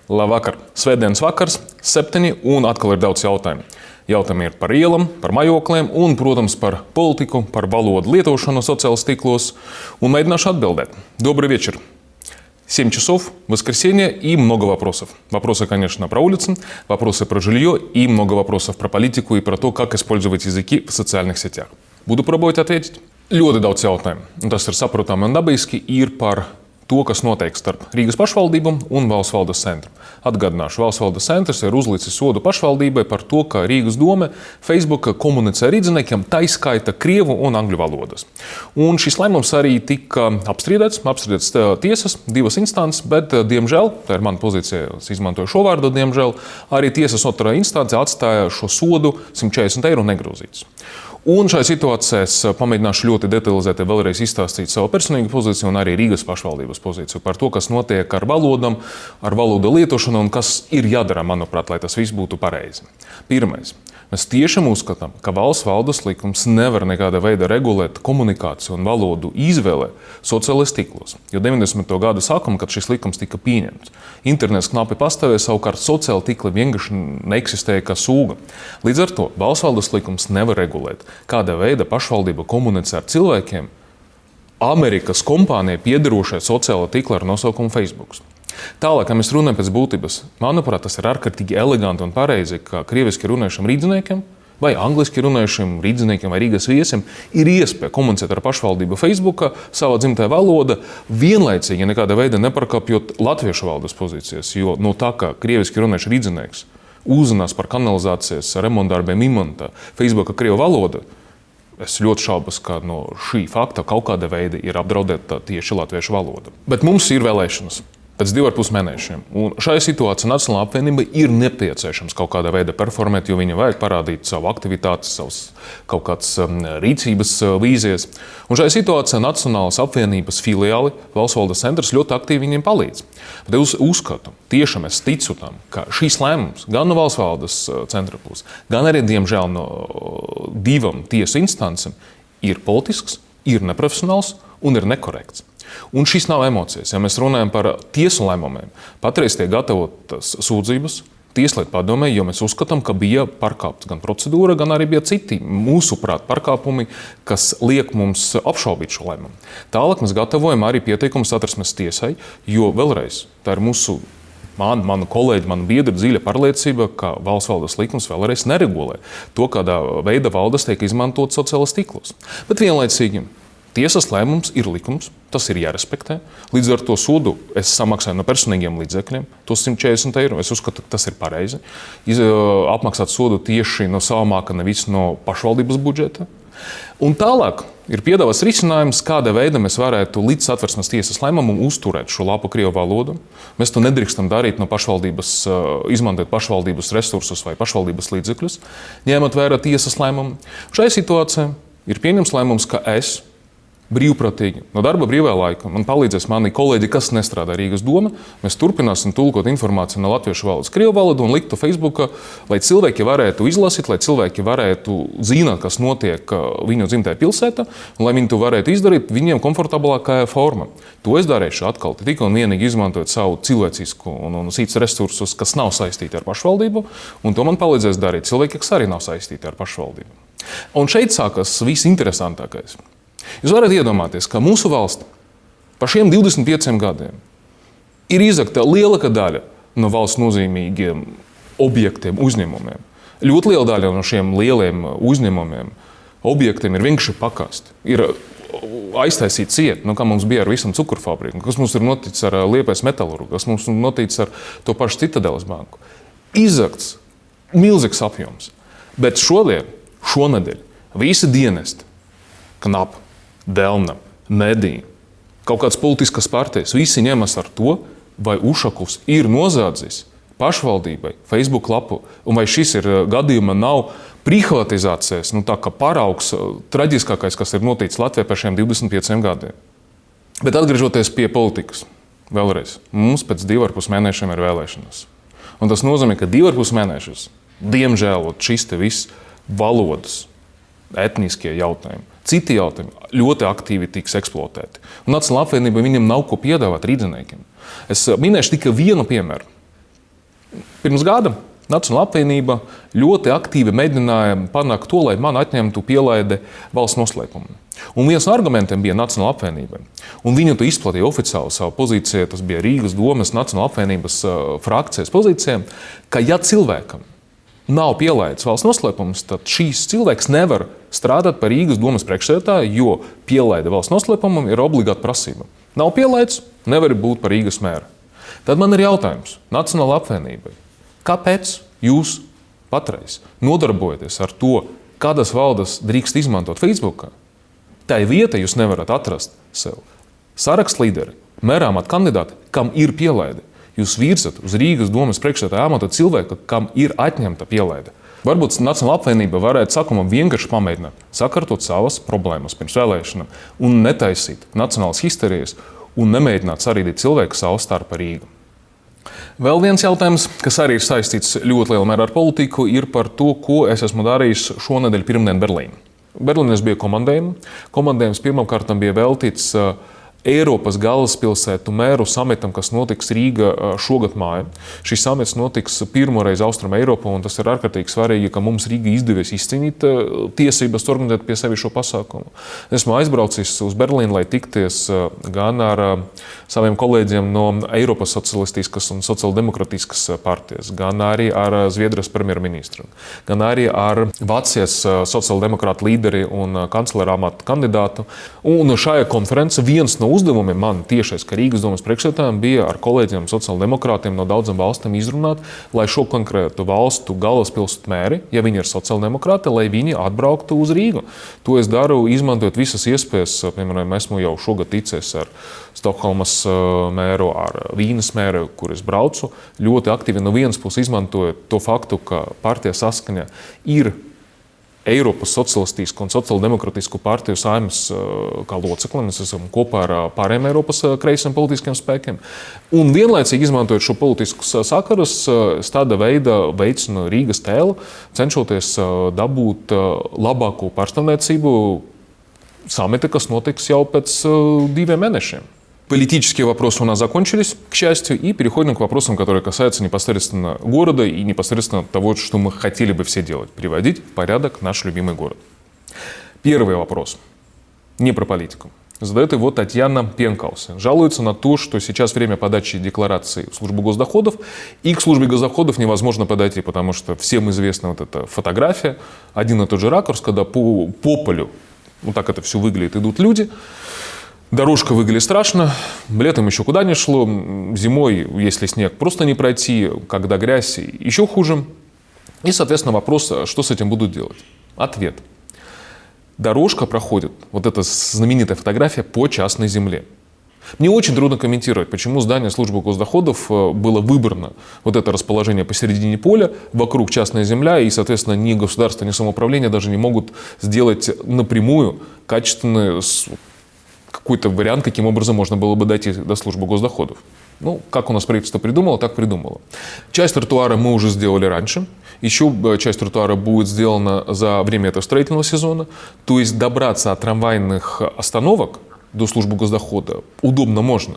Labvakar! Svētdienas vakars, 7 un atkal ir daudz jautājumu. Jautājumi ir par ielam, par majokliem un, protams, par politiku, par valodu lietošanu sociālos tīklos. Un mēģināšu отбилдать. Добрый вечер. 7 часов, воскресенье и много вопросов. Вопросы, конечно, про улицы, вопросы про жилье и много вопросов про политику и про то, как использовать языки в социальных сетях. Буду пробовать ответить. Ļoti daudz jautājumu. Tas ir saprotami un dabiski, ir par to, kas notiek starp Rīgas pašvaldību un Valsts valdes centru. Atgādināšu, Valsts valdes centrs ir uzlicis sodu pašvaldībai par to, ka Rīgas dome Facebook komunicē rīdziniekiem taiskaita krievu un angļu valodas. Un šis lēmums arī tika apstrīdēts tiesas, divas instances, bet, diemžēl, tā ir mana pozīcija, es izmantoju šo vārdu, diemžēl, arī tiesas otrā instance atstāja šo sodu 140 eiro negrozīts. Un šajā situācijā es pamēģināšu ļoti detalizēti vēlreiz izstāstīt savu personīgu pozīciju un arī Rīgas pašvaldības pozīciju par to, kas notiek ar valodām, ar valodu lietošanu un kas ir jādara, manuprāt, lai tas viss būtu pareizi. Pirmais. Mēs tiešām uzskatām, ka valsts valdes likums nevar nekādā veidā regulēt komunikāciju un valodu izvēle sociālajos tīklos. Jo 90. gadu sākumā, kad šis likums tika pieņemts, internets knapi pastāvēja, savukārt sociāli tīkli vienkārši neeksistēja kā sūga. Līdz ar to valsts valdes likums nevar regulēt, kādā veidā pašvaldība komunicē ar cilvēkiem Amerikas kompānijai piederošai sociālā tīkla ar nosaukumu Facebook. Tālāk, ja mēs runājam pēc būtības, manuprāt, tas ir ārkārtīgi eleganti un pareizi, ka krieviski runājušiem rīdziniekiem vai angliski runājušiem rīdziniekiem vai Rīgas viesiem ir iespēja komunicēt ar pašvaldību Facebookā savā dzimtajā valodā, vienlaicīgi nekādā veidā nepārkāpjot latviešu valodas pozīcijas, jo no tā, ka krieviski runājuši rīdzinieks uzzinās par kanalizācijas remontdarbiem Imantā Facebooka krievu valoda, es ļoti šaubos, ka no šī fakta kaut kāda veida ir apdraudēta tieši latviešu valoda. Bet mums ir vēlēšanas pēc 2,5 mēnešiem. Un šajā situācijā Nacionālā apvienība ir nepieciešams kaut kādā veidā performēt, jo viņa vajag parādīt savu aktivitāti, savus kaut kādas rīcības vīzijas. Un šajā situācijā Nacionālās apvienības filiāli Valsts valdes centrs ļoti aktīvi viņiem palīdz. Bet es uzskatu, tiešām es ticu tam, ka šīs lēmums gan no Valsts valdes centra puses, gan arī, diemžēl, no divām tiesu instancēm ir politisks, ir neprofesionāls un ir nekorekts. Un šis nav emocijas. Ja mēs runājam par tiesu lēmumiem, patreiz tiek gatavotas sūdzības Tieslietu padomē, jo mēs uzskatām, ka bija pārkāpta gan procedūra, gan arī bija citi mūsuprāt pārkāpumi, kas liek mums apšaubīt šo lēmumu. Tālāk mēs gatavojam arī pieteikumus Satversmes tiesai, jo vēlreiz tā ir manu kolēģi, manu biedru dziļa pārliecība, ka valsts valdes likums vēlreiz neregulē to, kādā veidā valdes tiek izmantot sociālos tīklos. Bet vienlaicīgi tiesas lēmums ir likums, tas ir jārespektē. Līdz ar to sodu es samaksāju no personīgiem līdzekļiem, tos 140 eiro. Es uzskatu, ka tas ir pareizi. Apmaksāt sodu tieši no sava māka, nevis no pašvaldības budžeta. Un tālāk ir piedāvāts risinājums, kādā veidā mēs varētu līdz Satversmes tiesas lēmumam uzturēt šo lapu krievu valodu. Mēs to nedrīkstam darīt no pašvaldības, izmantot pašvaldības resursus vai pašvaldības līdzekļus, ņemot vērā tiesas lēmumu. Šajā situācijā ir pieņems lēmums, ka es brīvprātīgi, no darba brīvā laika, man palīdzēs mani kolēģi, kas nestrādā Rīgas doma. Mēs turpināsim tulkot informāciju no latviešu valodas krievu valodu un liktu Facebookā, lai cilvēki varētu izlasīt, lai cilvēki varētu zināt, kas notiek viņu dzimtajā pilsētā, un lai viņi to varētu izdarīt viņiem komfortablākajā formā. To es darīšu atkal tikai un vienīgi izmantojot savu cilvēcisku un cits resursus, kas nav saistīti ar pašvaldību, un to man palīdzēs darīt cilvēki, kas arī nav saistīti ar pašvaldību. Un šeit sākas viss interesantākais. Jūs varat iedomāties, ka mūsu valsts par šiem 25 gadiem ir izakta lielākā daļa no valsts nozīmīgiem objektiem, uzņēmumiem. Ļoti liela daļa no šiem lieliem uzņēmumiem, objektiem ir vienkārši pakasti. Ir aiztaisīt ciet, kā mums bija ar visam cukurfabriku, kas mums ir noticis ar Liepājas metalurgu, kas mums ir noticis ar to pašu Citadeles banku. Izakts milzīgs apjoms. Bet šonedēļ visi dienesti, KNAP, Delna, mediji, kaut kādas politiskas partijas, visi ņemas ar to, vai Ušakovs ir nozādzis pašvaldībai Facebook lapu, un vai šis ir gadījuma nav privatizācijas, tā kā paraugs traģiskākais, kas ir noticis Latvijā par šiem 25 gadiem. Bet atgriežoties pie politikas, vēlreiz, mums pēc 2,5 mēnešiem ir vēlēšanas. Un tas nozīmē, ka 2,5 mēnešus, diemžēl, šis te viss valodas, etniskie jautājumi, citi jautājumi ļoti aktīvi tiks eksploatēti. Un Nacionālā apvienība viņam nav ko piedāvāt rīdziniekiem. Es minēšu tikai vienu piemēru. Pirms gada Nacionāla apvienība ļoti aktīvi mēģināja panākt to, lai man atņemtu pielaide valsts noslēpumu. Un viens no argumentiem bija Nacionāla apvienība. Un viņi to izplatīja oficiāli savu pozīciju, tas bija Rīgas domes Nacionāla apvienības frakcijas pozīcija, ka ja cilvēkam nav pielaides valsts noslēpums, tad šīs cilvēks nevar strādāt par Rīgas domes priekšsēdētāju, jo pielaide valsts noslēpumam ir obligāta prasība. Nav pielaides, nevar būt par Rīgas mēru. Tad man ir jautājums Nacionāla apvienībai. Kāpēc jūs patreiz nodarbojaties ar to, kādas valdes drīkst izmantot Facebookā? Tā vieta jūs nevarat atrast sev sarakstu līderi, mērā amata kandidāti, kam ir pielaide. Jūs virzat uz Rīgas domes priekšsēdētāja amata cilvēku, kam ir atņemta pielaide. Varbūt Nacionāla apvienība varētu sākumā vienkārši pamēģināt sakārtot savas problēmas pirms vēlēšanām un netaisīt nacionālas histerijas un nemēģināt sarīdīt cilvēku savu starpā Rīgu. Vēl viens jautājums, kas arī ir saistīts ļoti lielā mērā ar politiku, ir par to, ko es esmu darījis šonedēļ pirmdien Berlīnē. Berlīnē es biju komandējumā. Komandējums pirmkārt bija veltīts Eiropas galvaspilsētu mēru samitam, kas notiks Rīgā šogad māja. Šis samits notiks pirmoreiz Austrum Eiropā, un tas ir ārkārtīgi svarīgi, ka mums Rīgā izdevies izcīnīt tiesības organizēt pie sevi šo pasākumu. Esmu aizbraucis uz Berlīnu, lai tikties gan ar saviem kolēģiem no Eiropas socialistiskas un sociāldemokratiskas partijas, gan arī ar Zviedrijas premjerministru, gan arī ar Vācijas sociāldemokrātu līderi un kanclera amata kandidātu. Un šajā konferencē viens no uzdevumiem man tiešais, ka Rīgas domes priekšsēdētājiem bija ar kolēģiem sociāldemokrātiem no daudzām valstīm izrunāt, lai šo konkrētu valstu galvaspilsētu mēri, ja viņi ir sociāldemokrāti, lai viņi atbrauktu uz Rīgu. To es daru, izmantojot visas iespējas. Piemēram, esmu jau šogad ticies ar Stokholmas mēru, ar Vīnes mēru, kur es braucu. Ļoti aktīvi no vienas puses izmantojot to faktu, ka partija Saskaņa ir Eiropas socialistisku un sociāldemokratisku partiju saeimas kā locekli. Mēs esam kopā ar pārējiem Eiropas kreisiem politiskiem spēkiem. Un vienlaicīgi izmantojot šo politiskus sakarus, es tāda veida veicinu Rīgas tēlu, cenšoties dabūt labāko pārstāvniecību samita, kas notiks jau pēc 2 mēnešiem. Политические вопросы у нас закончились, к счастью, и переходим к вопросам, которые касаются непосредственно города и непосредственно того, что мы хотели бы все делать – приводить в порядок наш любимый город. Первый вопрос, не про политику. Задает его Татьяна Пенкаусе. Жалуется на то, что сейчас время подачи деклараций в службу госдоходов, и к службе госдоходов невозможно подойти, потому что всем известна вот эта фотография, один и тот же ракурс, когда по полю, вот так это все выглядит, идут люди. Дорожка выглядит страшно, летом еще куда ни шло, зимой, если снег, просто не пройти, когда грязь, еще хуже. И, соответственно, вопрос, что с этим будут делать? Ответ. Дорожка проходит, вот эта знаменитая фотография, по частной земле. Мне очень трудно комментировать, почему здание службы госдоходов было выбрано, вот это расположение посередине поля, вокруг частная земля, и, соответственно, ни государство, ни самоуправление даже не могут сделать напрямую качественный какой-то вариант, каким образом можно было бы дойти до службы госдоходов. Ну, как у нас правительство придумало, так придумало. Часть тротуара мы уже сделали раньше. Еще часть тротуара будет сделана за время этого строительного сезона. То есть добраться от трамвайных остановок до службы госдохода удобно можно.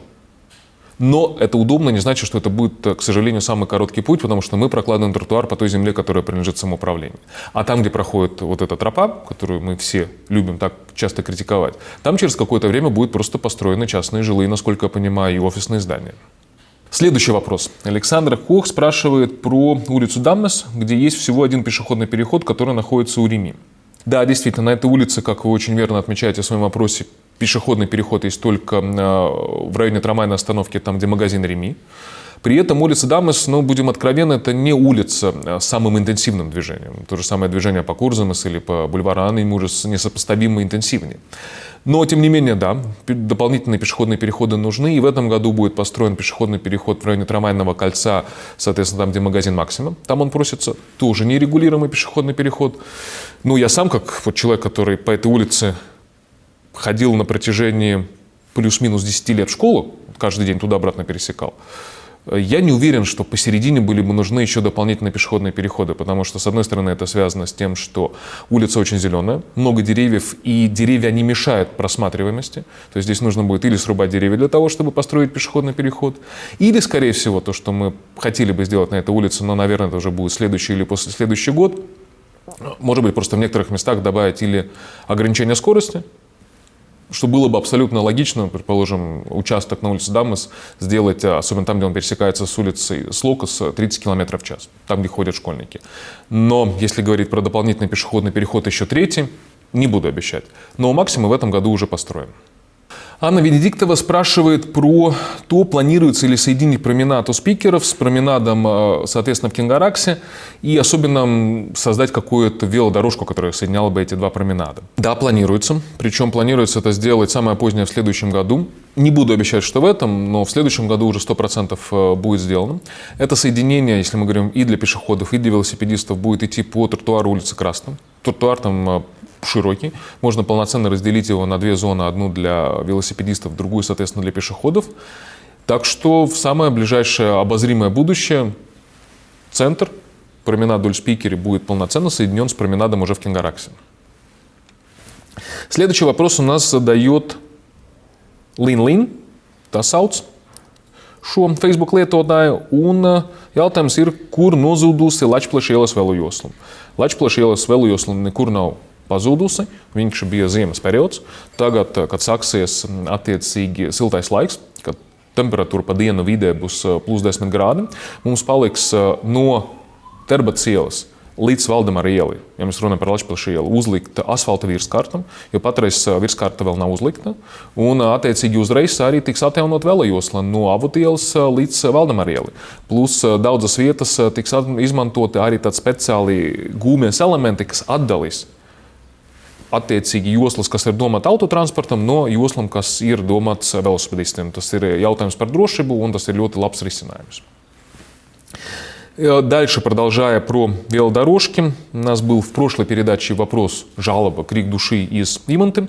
Но это удобно не значит, что это будет, к сожалению, самый короткий путь, потому что мы прокладываем тротуар по той земле, которая принадлежит самоуправлению. А там, где проходит вот эта тропа, которую мы все любим так часто критиковать, там через какое-то время будут просто построены частные жилые, насколько я понимаю, и офисные здания. Следующий вопрос. Александр Кох спрашивает про улицу Дамнес, где есть всего один пешеходный переход, который находится у Реми. Да, действительно, на этой улице, как вы очень верно отмечаете в своем вопросе, пешеходный переход есть только в районе трамвайной остановки, там, где магазин Реми. При этом улица Дамнес, ну, будем откровенны, это не улица с самым интенсивным движением. То же самое движение по Курзамес или по бульвару Анны ему уже несопоставимо интенсивнее. Но, тем не менее, да, дополнительные пешеходные переходы нужны. И в этом году будет построен пешеходный переход в районе трамвайного кольца, соответственно, там, где магазин Максима. Там он просится. Тоже нерегулируемый пешеходный переход. Ну, я сам, как вот человек, который по этой улице ходил на протяжении плюс-минус 10 лет в школу, каждый день туда-обратно пересекал, Я не уверен, что посередине были бы нужны еще дополнительные пешеходные переходы, потому что, с одной стороны, это связано с тем, что улица очень зеленая, много деревьев, и деревья не мешают просматриваемости. То есть здесь нужно будет или срубать деревья для того, чтобы построить пешеходный переход, или, скорее всего, то, что мы хотели бы сделать на этой улице, но, наверное, это уже будет следующий или послеследующий год, может быть, просто в некоторых местах добавить или ограничение скорости, что было бы абсолютно логично, предположим, участок на улице Дамас сделать, особенно там, где он пересекается с улицей Слокос, 30 км в час, там, где ходят школьники. Но если говорить про дополнительный пешеходный переход еще третий, не буду обещать. Но максимум в этом году уже построен. Анна Венедиктова спрашивает про то, планируется ли соединить променад у спикеров с променадом, соответственно, в Кингараксе, и особенно создать какую-то велодорожку, которая соединяла бы эти два променада. Да, планируется. Причем планируется это сделать самое позднее в следующем году. Не буду обещать, что в этом, но в следующем году уже 100% будет сделано. Это соединение, если мы говорим и для пешеходов, и для велосипедистов, будет идти по тротуару улицы Красной. Тротуар там широкий, можно полноценно разделить его на две зоны, одну для велосипедистов, другую, соответственно, для пешеходов. Так что в самое ближайшее обозримое будущее центр, променад вдоль Спикери, будет полноценно соединен с променадом уже в Кингараксе. Следующий вопрос у нас задает Лин Тасауц. Šo Facebook lietotāju, un jautājums ir, kur nozudusi Lačplaša ielas velu josla. Lačplaša ielas velu josla nekur nav pazudusi, viņš bija ziemas periods. Tagad, kad sāksies attiecīgi siltais laiks, kad temperatūra pa dienu vidē būs +10 grādi, mums paliks no Terbats ielas līdz Valdemara ielai, ja mēs runājam par Lačplaša ielu, uzlikta asfalta virskarta, jo patreiz virskarta vēl nav uzlikta, un attiecīgi uzreiz arī tiks atjaunot velojosla no Avutu ielas līdz Valdemara ielai. Plus daudzas vietas tiks izmantoti arī tādi speciāli gūmies elementi, kas atdalīs attiecīgi joslas, kas ir domāta autotransportam, no joslām, kas ir domāts velosipedistiem. Tas ir jautājums par drošību, un tas ir ļoti labs risinājums. Дальше, продолжая про велодорожки, у нас был в прошлой передаче вопрос, жалоба, крик души из Иманты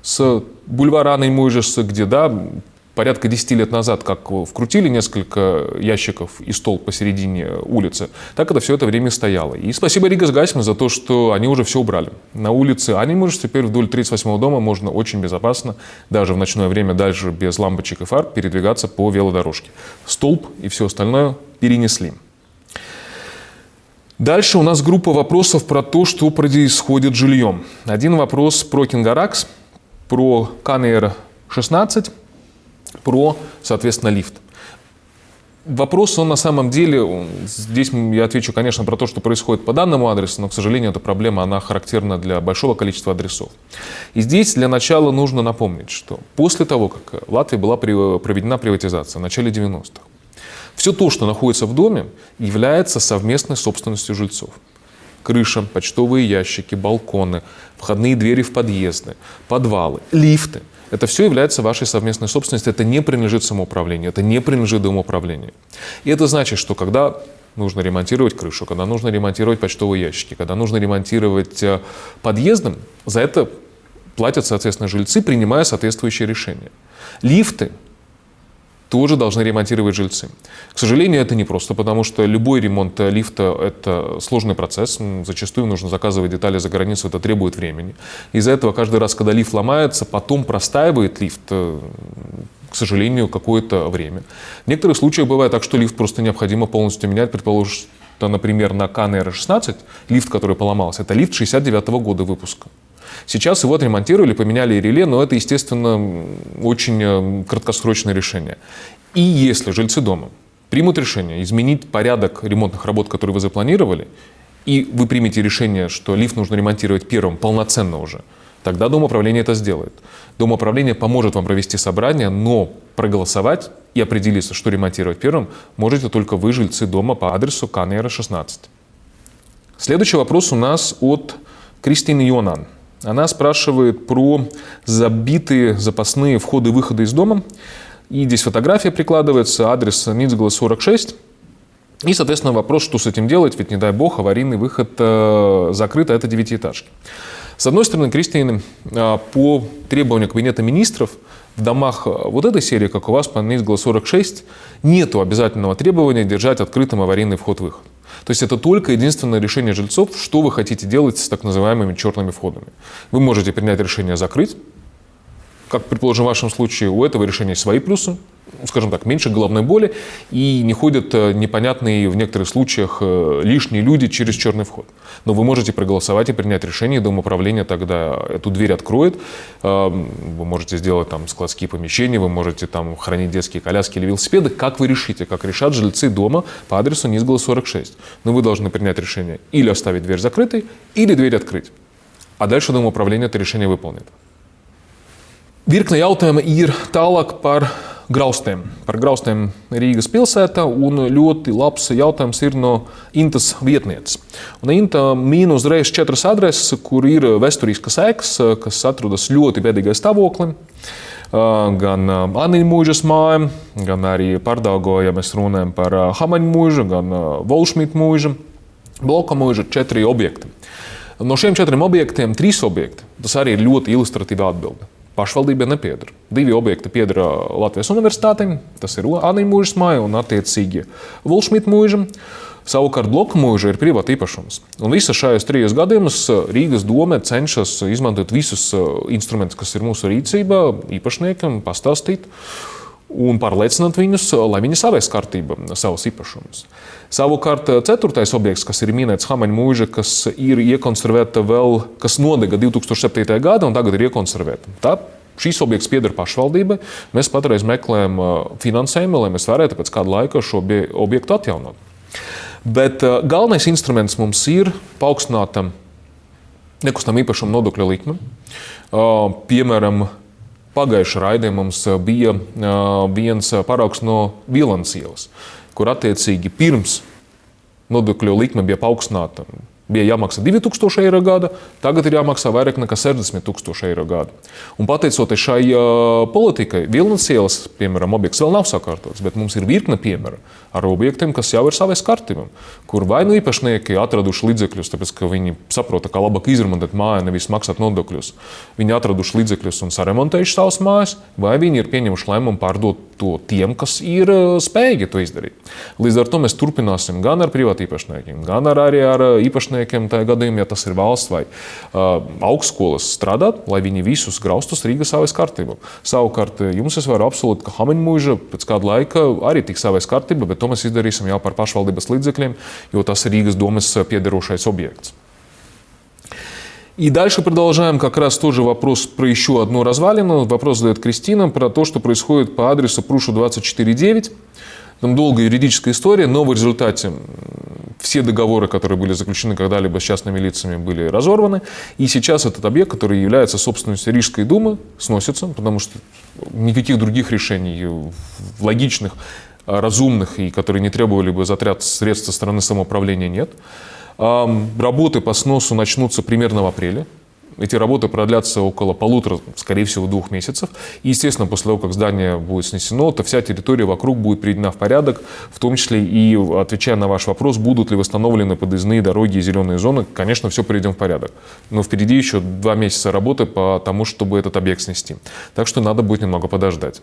с бульвара Анной-Мойжес, где, да, порядка 10 лет назад, как вкрутили несколько ящиков и столб посередине улицы, так это все это время стояло. И спасибо Ригас Гайсман за то, что они уже все убрали. На улице Анной-Мойжес теперь вдоль 38-го дома можно очень безопасно, даже в ночное время, даже без лампочек и фар, передвигаться по велодорожке. Столб и все остальное перенесли. Дальше у нас группа вопросов про то, что происходит с жильем. Один вопрос про Кингаракс, про КНР-16, про, соответственно, лифт. Вопрос, он на самом деле, здесь я отвечу, конечно, про то, что происходит по данному адресу, но, к сожалению, эта проблема, она характерна для большого количества адресов. И здесь для начала нужно напомнить, что после того, как в Латвии была проведена приватизация в начале 90-х, все то, что находится в доме, является совместной собственностью жильцов. Крыша, почтовые ящики, балконы, входные двери в подъезды, подвалы, лифты. Это все является вашей совместной собственностью. Это не принадлежит самоуправлению, это не принадлежит домоуправлению. И это значит, что когда нужно ремонтировать крышу, когда нужно ремонтировать почтовые ящики, когда нужно ремонтировать подъезды, за это платят, соответственно, жильцы, принимая соответствующие решения. Лифты тоже должны ремонтировать жильцы. К сожалению, это непросто, потому что любой ремонт лифта – это сложный процесс. Зачастую нужно заказывать детали за границу, это требует времени. Из-за этого каждый раз, когда лифт ломается, потом простаивает лифт, к сожалению, какое-то время. В некоторых случаях бывает так, что лифт просто необходимо полностью менять. Предположим, что, например, на КНР-16 лифт, который поломался, это лифт 69-го года выпуска. Сейчас его отремонтировали, поменяли реле, но это, естественно, очень краткосрочное решение. И если жильцы дома примут решение изменить порядок ремонтных работ, которые вы запланировали, и вы примете решение, что лифт нужно ремонтировать первым, полноценно уже, тогда Домуправление это сделает. Домуправление поможет вам провести собрание, но проголосовать и определиться, что ремонтировать первым, можете только вы, жильцы дома, по адресу КНР-16. Следующий вопрос у нас от Кристины Йонан. Она спрашивает про забитые запасные входы-выходы из дома. И здесь фотография прикладывается, адрес Ницгала 46. И, соответственно, вопрос, что с этим делать, ведь, не дай бог, аварийный выход закрыт, а это 9-этажки. С одной стороны, Кристина, по требованию Кабинета министров в домах вот этой серии, как у вас по НИСГЛ 46, нету обязательного требования держать открытым аварийный вход-выход. То есть это только единственное решение жильцов, что вы хотите делать с так называемыми черными входами. Вы можете принять решение закрыть, как, предположим, в вашем случае, у этого решения свои плюсы, скажем так, меньше головной боли, и не ходят непонятные в некоторых случаях лишние люди через черный вход. Но вы можете проголосовать и принять решение, и Домуправление тогда эту дверь откроет. Вы можете сделать там складские помещения, вы можете там хранить детские коляски или велосипеды, как вы решите, как решат жильцы дома по адресу НИСГЛ 46. Но вы должны принять решение или оставить дверь закрытой, или дверь открыть. А дальше Домуправление это решение выполнит. Virkne jautājumi ir tālāk par graustiem. Par graustiem Rīgas pilsētā, un ļoti labs jautājums ir no Intas vietnieces. Un Inta min uzreiz 4 adreses, kur ir vēsturiskas ēkas, kas atrodas ļoti bēdīgā stāvoklī. Gan Aniņmūžas māja, gan arī Pārdaugo, ja mēs runājam par Hamaņmūžu, gan Volšmītmūžu, Bloka mūža, 4 objekti. No šiem 4 objektiem 3 objekti, tas arī ir ļoti ilustratīva atbilde. Pašvaldībai nepieder. 2 objekti pieder Latvijas universitātei, tas ir Aniņmūžas māja un attiecīgi Volšmītmūža. Savukārt Bloka mūža ir privāta īpašums. Un visas šajos 3 gadījumos Rīgas dome cenšas izmantot visus instrumentus, kas ir mūsu rīcībā, īpašniekam pastāstīt un pārliecināt viņus, lai viņi savies kārtība savus īpašumus. Savukārt 4. objekts, kas ir minēts Hamaņmūža, kas ir iekonservēta vēl, kas nodega 2007. gada un tagad ir iekonservēta. Šīs objekts pieder pašvaldībai. Mēs patreiz meklējam finansējumu, lai mēs varētu pēc kāda laika šo objektu atjaunot. Bet galvenais instruments mums ir paaugstināta nekustamā īpašuma nodokļa likme. Piemēram, pagājušā raidē mums bija viens paraugs no Vilans ielas, kur attiecīgi pirms nodokļu likme bija paaugstināta. Bija jāmaksā 2000 eiro gada, tagad ir jāmaksā vairāk nekā 60 000 eiro gada. Un pateicoties šai politikai, Vilnas ielas, piemēram, objekts vēl nav sakārtots, bet mums ir virkne piemēra ar objektiem, kas jau ir savais kārtībam, kur vai nu īpašnieki atraduši līdzekļus, tāpēc, ka viņi saprota, ka labāk izremontēt māju, nevis maksāt nodokļus. Viņi atraduši līdzekļus un saremontējuši savas mājas, vai viņi ir pieņemuši lēmumu pārdot to tiem, kas ir spējīgi to izdarīt. Līdz ar to mēs turpināsim gan ar privātu īpašniekiem, gan arī ar īpašniekiem, tajā gadījumā, ja tas ir valsts vai augstskolas strādāt, lai viņi visus graustus Rīgas savais kārtībā. Savukārt, jums es varu apsolīt, ka Hamaņmūža pēc kāda laika arī tiks savais kārtībā, bet to mēs izdarīsim jau par pašvaldības līdzekļiem, jo tas ir Рīgas Домес педерошайс объект. И дальше продолжаем как раз тоже вопрос про еще одну развалину. Вопрос задает Кристина про то, что происходит по адресу Прушу 24/9. Там долгая юридическая история, но в результате все договоры, которые были заключены когда-либо с частными лицами, были разорваны. И сейчас этот объект, который является собственностью Рижской думы, сносится, потому что никаких других решений логичных, разумных и которые не требовали бы затрат средств со стороны самоуправления нет. Работы по сносу начнутся примерно в апреле. Эти работы продлятся около 1,5, скорее всего, 2 месяцев. И, естественно, после того, как здание будет снесено, то вся территория вокруг будет приведена в порядок, в том числе и, отвечая на ваш вопрос, будут ли восстановлены подъездные дороги и зеленые зоны, конечно, все приведем в порядок. Но впереди еще 2 месяца работы по тому, чтобы этот объект снести. Так что надо будет немного подождать.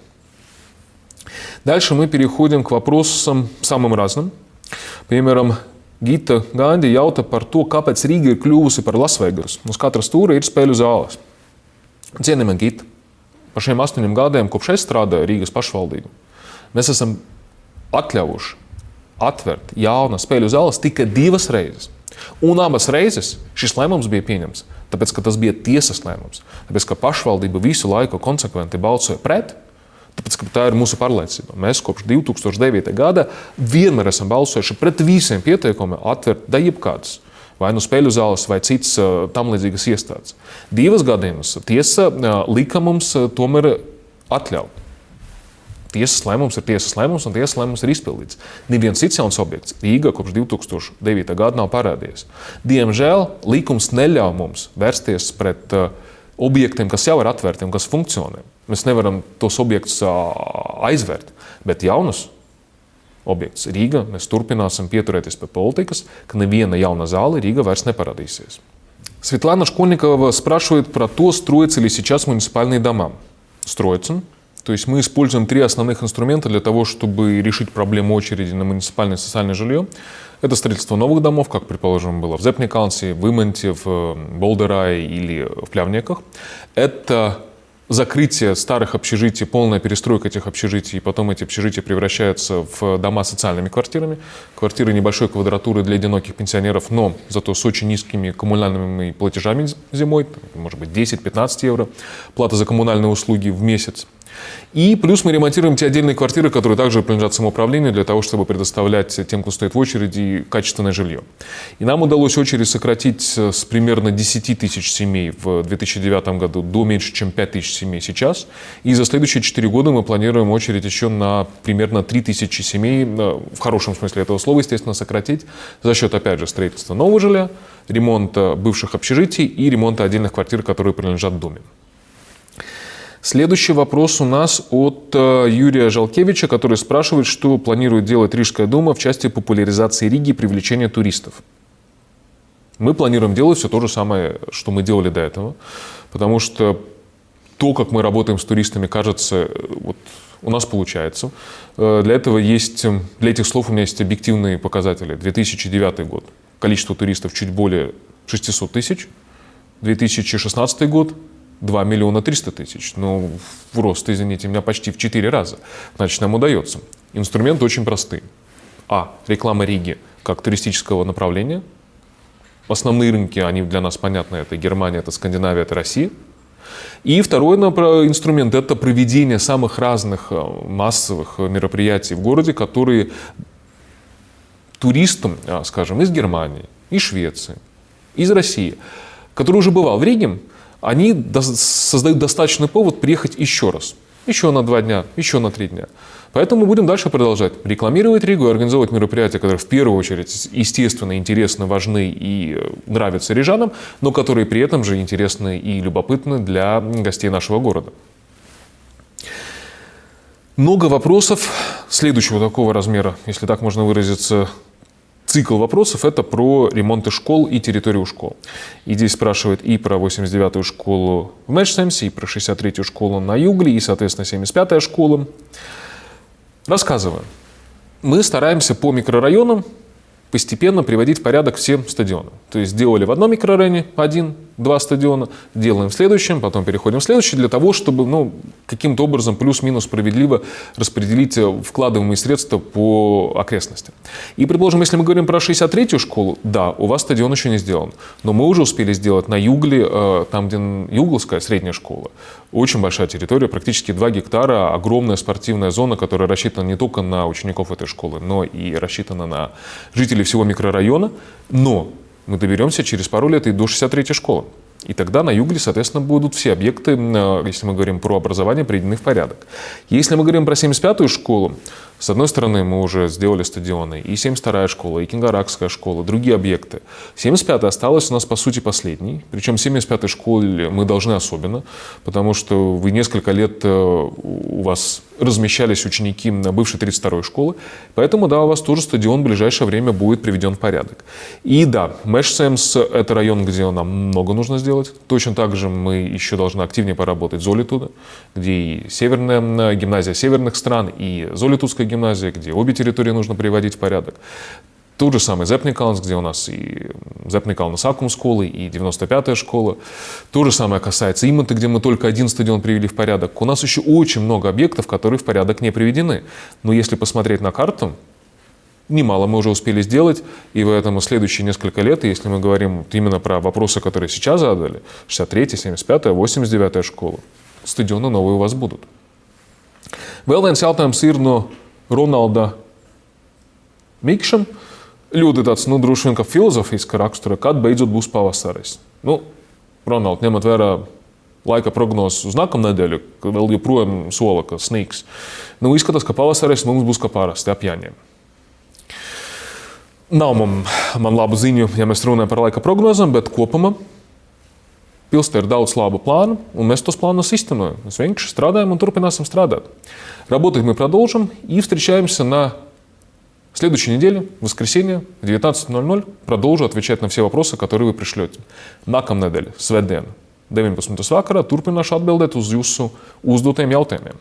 Дальше мы переходим к вопросам самым разным. Piemēram, Gita Gandi jauta par to, kāpēc Rīga ir kļuvusi par Lasvegasu. Uz katra stūra ir spēļu zāles. Cienījamā Gita, par šiem 8 gadiem, kopš es strādāju Rīgas pašvaldību, mēs esam atļaujuši atvērt jaunas spēļu zāles tikai 2 reizes. Un abas reizes šis lēmums bija pieņemts, tāpēc, ka tas bija tiesas lēmums. Tāpēc, ka pašvaldība visu laiku konsekventi balsoja pret, tāpēc, ka tā ir mūsu pārliecība. Mēs kopš 2009. gada vienmēr esam balsojuši pret visiem pieteikumiem atvērt da jebkādas, vai nu spēļu zāles, vai citas tam līdzīgas iestādes. 2 gadījumus tiesa lika mums tomēr atļaut. Tiesas lēmums ir tiesas lēmums, un tiesas lēmums ir izpildīts. Neviens cits jauns objekts Rīgā kopš 2009. gada nav parādījies. Diemžēl likums neļauj mums vērsties pret objektiem, kas jau ir atvērti un kas funkcionē. Mēs nevaram tos objektus aizvērt, bet jaunus objektus Rīga mēs turpināsim pieturēties pie politikas, ka neviена jauna зала Рīga вайрс не парадисиес. Светлана Школьникова спрашивает про то, строятся ли сейчас муниципальные дома. Строятся. То есть мы используем 3 основных инструмента для того, чтобы решить проблему очереди на муниципальное социальное жилье. Это строительство новых домов, как, предположим, было в Зепникалнсе, в Иманте, в Болдерае или в Плявниках. Это закрытие старых общежитий, полная перестройка этих общежитий, и потом эти общежития превращаются в дома с социальными квартирами. Квартиры небольшой квадратуры для одиноких пенсионеров, но зато с очень низкими коммунальными платежами зимой, может быть 10-15 евро, плата за коммунальные услуги в месяц. И плюс мы ремонтируем те отдельные квартиры, которые также принадлежат самоуправлению, для того, чтобы предоставлять тем, кто стоит в очереди, качественное жилье. И нам удалось очередь сократить с примерно 10 тысяч семей в 2009 году до меньше, чем 5 тысяч семей сейчас. И за следующие 4 года мы планируем очередь еще на примерно 3 тысячи семей, в хорошем смысле этого слова, естественно, сократить за счет, опять же, строительства нового жилья, ремонта бывших общежитий и ремонта отдельных квартир, которые принадлежат Думе. Следующий вопрос у нас от Юрия Жалкевича, который спрашивает, что планирует делать Рижская дума в части популяризации Риги и привлечения туристов. Мы планируем делать все то же самое, что мы делали до этого, потому что то, как мы работаем с туристами, кажется, вот у нас получается. Для этого есть, для этих слов у меня есть объективные показатели. 2009 год. Количество туристов чуть более 600 тысяч. 2016 год. 2 миллиона 300 тысяч. Ну, в рост, извините меня, почти в 4 раза. Значит, нам удается. Инструменты очень простые. Реклама Риги как туристического направления. Основные рынки, они для нас понятны. Это Германия, это Скандинавия, это Россия. И второй инструмент – это проведение самых разных массовых мероприятий в городе, которые туристам, скажем, из Германии, из Швеции, из России, который уже бывал в Риге, они создают достаточный повод приехать еще раз. Еще на 2 дня, еще на 3 дня. Поэтому мы будем дальше продолжать рекламировать Ригу и организовывать мероприятия, которые в первую очередь, естественно, интересны, важны и нравятся рижанам, но которые при этом же интересны и любопытны для гостей нашего города. Много вопросов следующего такого размера, если так можно выразиться. Цикл вопросов – это про ремонты школ и территорию школ. И здесь спрашивают и про 89-ю школу в Мэшсемсе, и про 63-ю школу на Югле, и, соответственно, 75-я школа. Рассказываю. Мы стараемся по микрорайонам постепенно приводить в порядок все стадионы. То есть сделали в одном микрорайоне 1-2 стадиона, делаем в следующем, потом переходим в следующий, для того, чтобы каким-то образом плюс-минус справедливо распределить вкладываемые средства по окрестностям. И, предположим, если мы говорим про 63-ю школу, да, у вас стадион еще не сделан, но мы уже успели сделать на Югле, там, где Юглская средняя школа, очень большая территория, практически 2 гектара, огромная спортивная зона, которая рассчитана не только на учеников этой школы, но и рассчитана на жителей всего микрорайона, но мы доберемся через пару лет и до 63-й школы. И тогда на Югле, соответственно, будут все объекты, если мы говорим про образование, приведены в порядок. Если мы говорим про 75-ю школу, с одной стороны, мы уже сделали стадионы, и 72-я школа, и Кингаракская школа, другие объекты. 75-я осталась у нас, по сути, последней. Причем в 75-й школе мы должны особенно, потому что вы несколько лет у вас размещались ученики на бывшей 32-й школы. Поэтому, да, у вас тоже стадион в ближайшее время будет приведен в порядок. И да, Мэшсемс – это район, где нам много нужно сделать. Точно так же мы еще должны активнее поработать в Золитуде, где и северная гимназия северных стран, и Золитудская гимназия, где обе территории нужно приводить в порядок. Тот же самый Зепникалнс, где у нас и Зепникалнс Акум школы, и 95-я школа. То же самое касается Иманты, где мы только 1 стадион привели в порядок. У нас еще очень много объектов, которые в порядок не приведены. Но если посмотреть на карту, немало мы уже успели сделать, и поэтому следующие несколько лет, если мы говорим именно про вопросы, которые сейчас задали, 63-я, 75-я, 89-я школа, стадионы новые у вас будут. Vēl viens jautājums ir no Ronalda Mikšam. Ļoti tāds, droši vien, ka filozofiska rakstura, kad beidzot būs pavasaris. Ronald, ņemot vērā laika prognozes uz nākamā nedēļu, kad vēl joprojām sola, ka sniegs. Izskatās, ka pavasaris mums būs kā parasti ap Jāņiem. Nav man labu ziņu, ja mēs runājam par laika prognozēm, bet kopumā Pilsētā ir daudz labu plānu, un mēs tos планus īstenojam. Mēs vienkārši strādājam un turpināsim strādāt. Работать мы продолжим и встречаемся на следующей неделе, в воскресенье, в 19:00. Продолжу отвечать на все вопросы, которые вы пришлете. Nākamā nedēļa, svētdiena, 19. vakarā, turpināšu atbildēt uz jūsu uzdotiem jautājumiem.